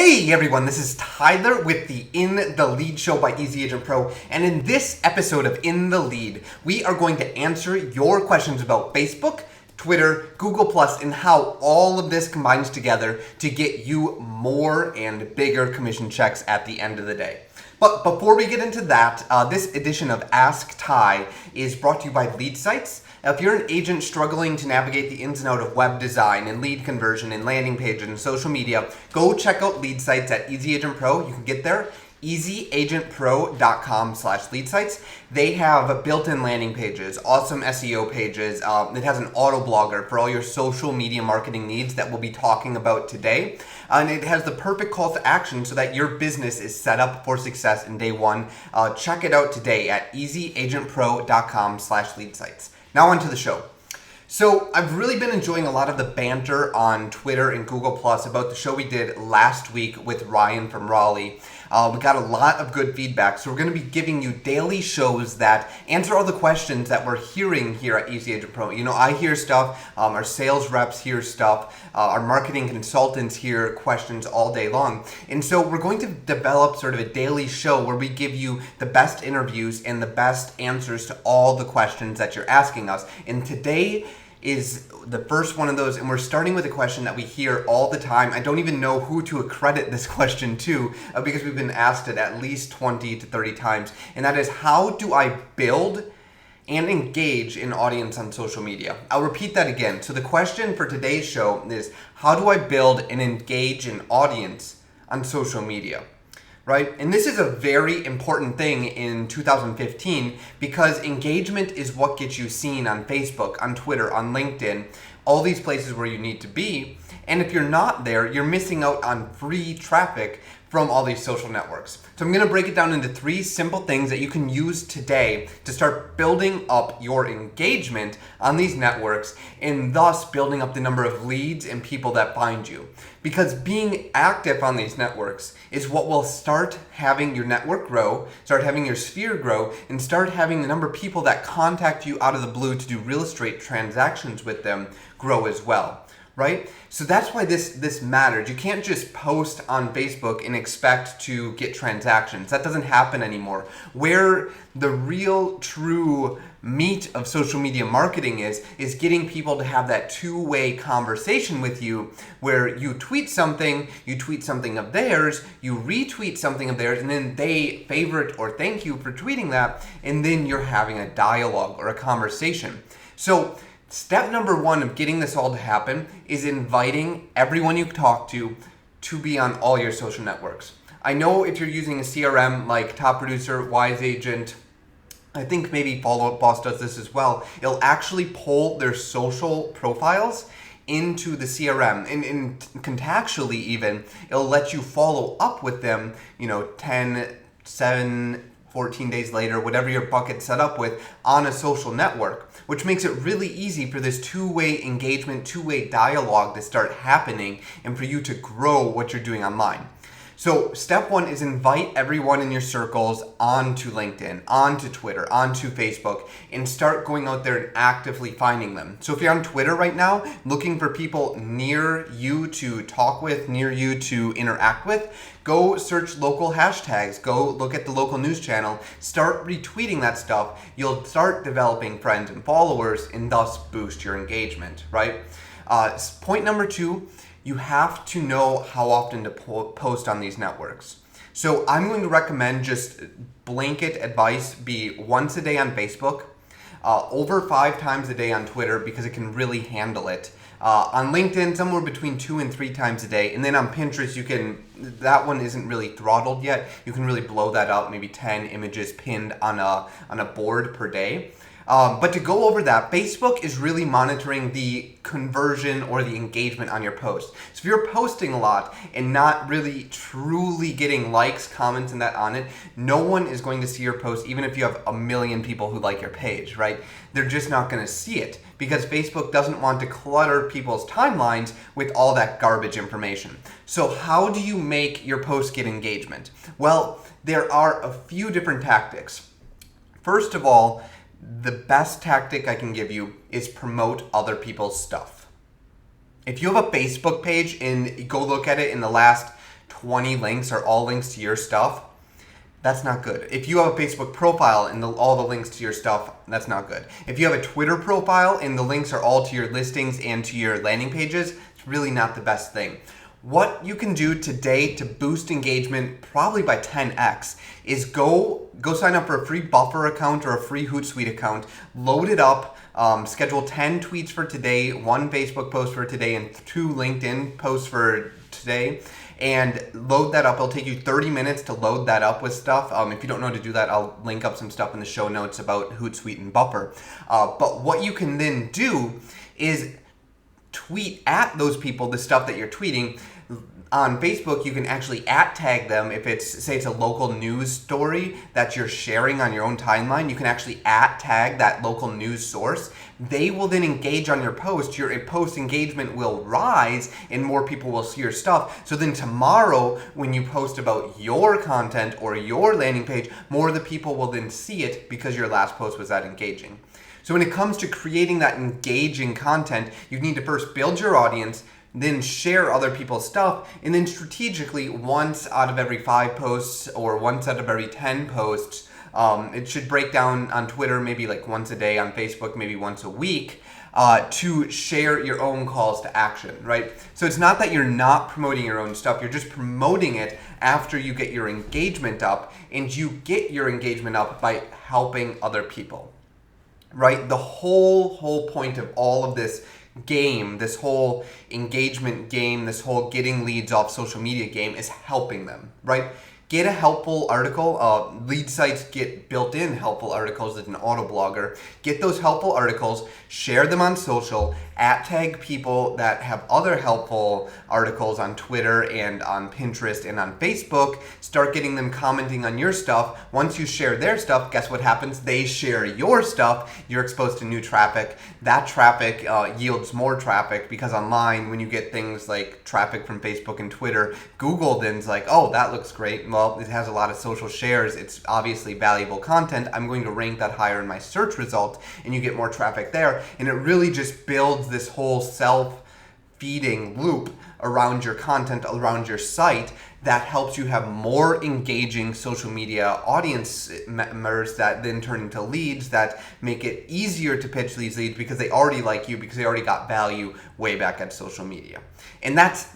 Hey everyone, this is Tyler with the In the Lead show by Easy Agent Pro, and in this episode of In the Lead, we are going to answer your questions about Facebook, Twitter, Google+, and how all of this combines together to get you more and bigger commission checks at the end of the day. But before we get into that, this edition of Ask Ty is brought to you by Lead Sites. If you're an agent struggling to navigate the ins and outs of web design and lead conversion and landing pages and social media, go check out Lead Sites at Easy Agent Pro. You can get there, easyagentpro.com/leadsites. They have built-in landing pages, awesome SEO pages. It has an auto blogger for all your social media marketing needs that we'll be talking about today. And it has the perfect call to action so that your business is set up for success in day one. Check it out today at easyagentpro.com/leadsites. Now on to the show. So I've really been enjoying a lot of the banter on Twitter and Google Plus about the show we did last week with Ryan from Raleigh. We got a lot of good feedback, so we're going to be giving you daily shows that answer all the questions that we're hearing here at Easy Agent Pro. You know, I hear stuff, our sales reps hear stuff, our marketing consultants hear questions all day long. And so we're going to develop sort of a daily show where we give you the best interviews and the best answers to all the questions that you're asking us. And today is the first one of those, and we're starting with a question that we hear all the time. I don't even know who to accredit this question to because we've been asked it at least 20 to 30 times, and that is, how do I build and engage an audience on social media? I'll repeat that again. So the question for today's show is, how do I build and engage an audience on social media? Right? And this is a very important thing in 2015 because engagement is what gets you seen on Facebook, on Twitter, on LinkedIn, all these places where you need to be. And if you're not there, you're missing out on free traffic from all these social networks. So I'm going to break it down into 3 simple things that you can use today to start building up your engagement on these networks and thus building up the number of leads and people that find you. Because being active on these networks is what will start having your network grow, start having your sphere grow, and start having the number of people that contact you out of the blue to do real estate transactions with them grow as well. Right? So that's why this matters. You can't just post on Facebook and expect to get transactions. That doesn't happen anymore. Where the real true meat of social media marketing is getting people to have that two-way conversation with you where you tweet something of theirs, you retweet something of theirs, and then they favorite or thank you for tweeting that, and then you're having a dialogue or a conversation. So step number 1 of getting this all to happen is inviting everyone you talk to be on all your social networks. I know if you're using a CRM like Top Producer, Wise Agent, I think maybe Follow Up Boss does this as well, it'll actually pull their social profiles into the CRM, and contextually even, it'll let you follow up with them, 10, 7, 14 days later, whatever your bucket's set up with, on a social network, which makes it really easy for this two-way engagement, two-way dialogue to start happening and for you to grow what you're doing online. So step 1 is invite everyone in your circles onto LinkedIn, onto Twitter, onto Facebook, and start going out there and actively finding them. So if you're on Twitter right now, looking for people near you to talk with, near you to interact with, go search local hashtags, go look at the local news channel, start retweeting that stuff. You'll start developing friends and followers and thus boost your engagement, right? Point number 2, you have to know how often to post on these networks. So I'm going to recommend just blanket advice be once a day on Facebook, over 5 times a day on Twitter because it can really handle it. On LinkedIn, somewhere between 2 and 3 times a day. And then on Pinterest, that one isn't really throttled yet. You can really blow that up, maybe 10 images pinned on a board per day. But to go over that, Facebook is really monitoring the conversion or the engagement on your post. So if you're posting a lot and not really truly getting likes, comments, and that on it, no one is going to see your post, even if you have 1 million people who like your page, right? They're just not going to see it because Facebook doesn't want to clutter people's timelines with all that garbage information. So how do you make your post get engagement? Well, there are a few different tactics. First of all, the best tactic I can give you is promote other people's stuff. If you have a Facebook page and go look at it in the last 20 links are all links to your stuff, that's not good. If you have a Facebook profile and all the links to your stuff, that's not good. If you have a Twitter profile and the links are all to your listings and to your landing pages, it's really not the best thing. What you can do today to boost engagement probably by 10x is go sign up for a free Buffer account or a free Hootsuite account, load it up, schedule 10 tweets for today, 1 Facebook post for today, and 2 LinkedIn posts for today, and load that up. It'll take you 30 minutes to load that up with stuff. If you don't know how to do that, I'll link up some stuff in the show notes about Hootsuite and Buffer. But what you can then do is tweet at those people the stuff that you're tweeting. On Facebook, you can actually tag them. If say it's a local news story that you're sharing on your own timeline, you can actually tag that local news source. They will then engage on your post. Your post engagement will rise and more people will see your stuff. So then tomorrow, when you post about your content or your landing page, more of the people will then see it because your last post was that engaging. So when it comes to creating that engaging content, you need to first build your audience, then share other people's stuff, and then strategically, once out of every 5 posts or once out of every 10 posts, it should break down on Twitter maybe like once a day, on Facebook maybe once a week, to share your own calls to action, right? So it's not that you're not promoting your own stuff, you're just promoting it after you get your engagement up, and you get your engagement up by helping other people, right? The whole point of all of this game, this whole engagement game, this whole getting leads off social media game is helping them, right? Get a helpful article. Lead sites get built-in helpful articles as an auto blogger. Get those helpful articles, share them on social, tag people that have other helpful articles on Twitter and on Pinterest and on Facebook. Start getting them commenting on your stuff. Once you share their stuff, guess what happens? They share your stuff. You're exposed to new traffic. That traffic yields more traffic, because online, when you get things like traffic from Facebook and Twitter, Google then's like, oh, that looks great. Well, it has a lot of social shares. It's obviously valuable content. I'm going to rank that higher in my search result, and you get more traffic there. And it really just builds this whole self-feeding loop around your content, around your site, that helps you have more engaging social media audience members that then turn into leads that make it easier to pitch these leads because they already like you, because they already got value way back at social media. And that's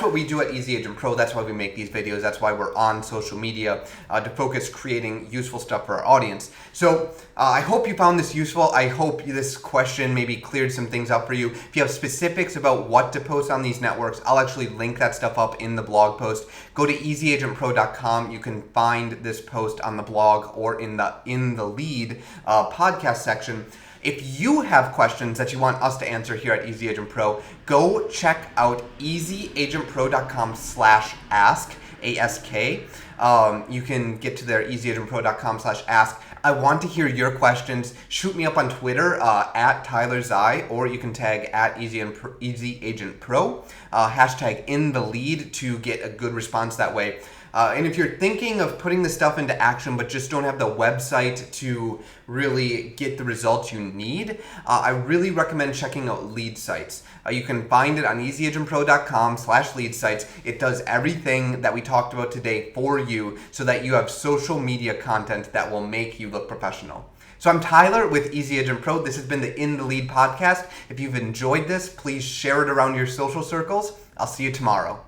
what we do at Easy Agent Pro. That's why we make these videos. That's why we're on social media, to focus creating useful stuff for our audience. So I hope you found this useful. I hope this question maybe cleared some things up for you. If you have specifics about what to post on these networks, I'll actually link that stuff up in the blog post. Go to easyagentpro.com. You can find this post on the blog or in the lead podcast section. If you have questions that you want us to answer here at Easy Agent Pro, go check out easyagentpro.com/ask, A-S-K. You can get to there, easyagentpro.com/ask. I want to hear your questions. Shoot me up on Twitter at Tyler Zey, or you can tag at Easy Agent Pro, hashtag in the lead to get a good response that way. And if you're thinking of putting this stuff into action but just don't have the website to really get the results you need, I really recommend checking out Lead Sites. You can find it on easyagentpro.com/lead sites. It does everything that we talked about today for you so that you have social media content that will make you look professional. So I'm Tyler with Easy Agent Pro. This has been the In the Lead podcast. If you've enjoyed this, please share it around your social circles. I'll see you tomorrow.